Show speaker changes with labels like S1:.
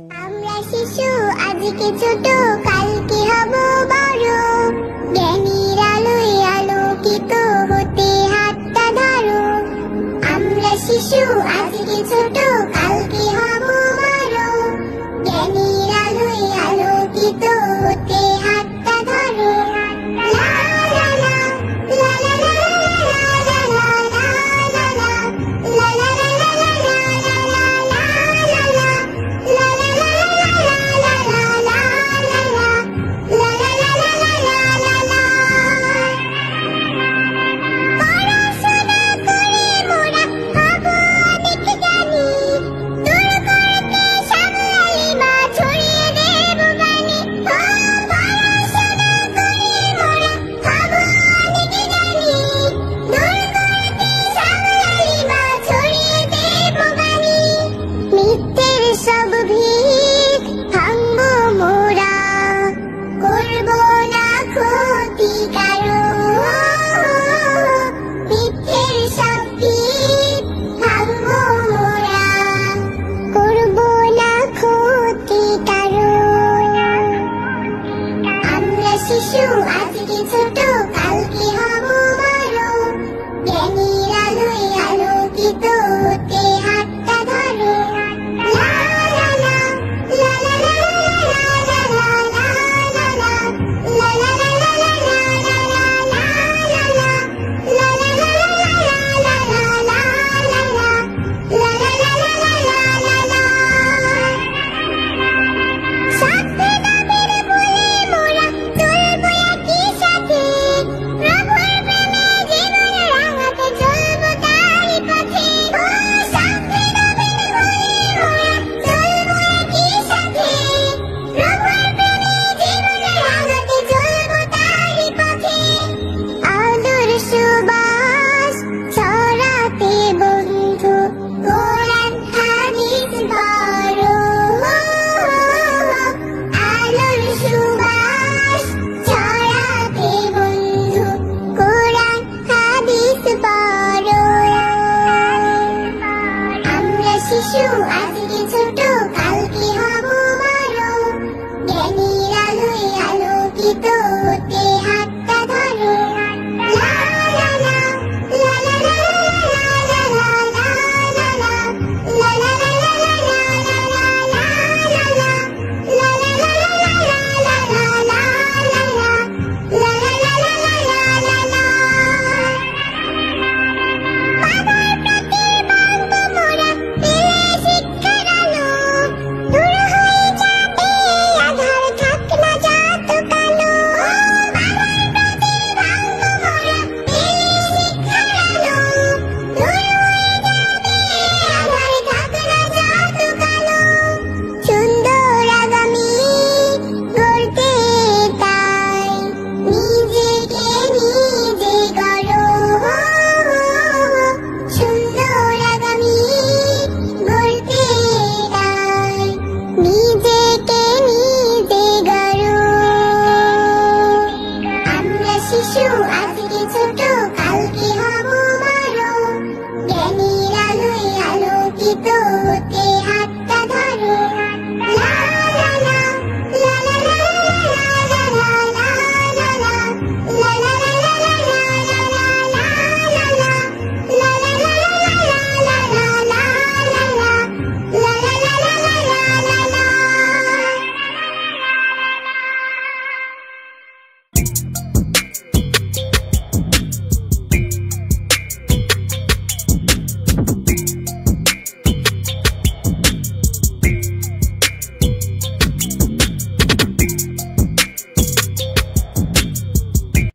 S1: আমরা শিশু আজকে ছোট কালকে হব বড় জ্ঞানীর আলোয় আলোকিত হতে হাতটা ধরো আমরা শিশু আজকে ছোট কালকে হব বড় জ্ঞানীর আলোয় আলোকিত হতে হাতটা ধরো লা লা লা লা লা লা লা লা লা লা লা শিশু আজকে ছোট কালকে হব বড় জ্ঞানীর আলোয় আলোকিত হতে হাতটা ধরো লা লা লা লা লা লা লা লা লা লা শিশু আজকে ছোট কালকে হব বড় জ্ঞানীর আলোয় আলোকিত হতে হাতটা ধরো লা লা লা লা লা লা লা লা লা শিশু আজকে ছোট কালকে হব বড় জ্ঞানীর আলোয় আলোকিত হতে হাতটা ধরো লা লা লা লা লা লা লা লা লা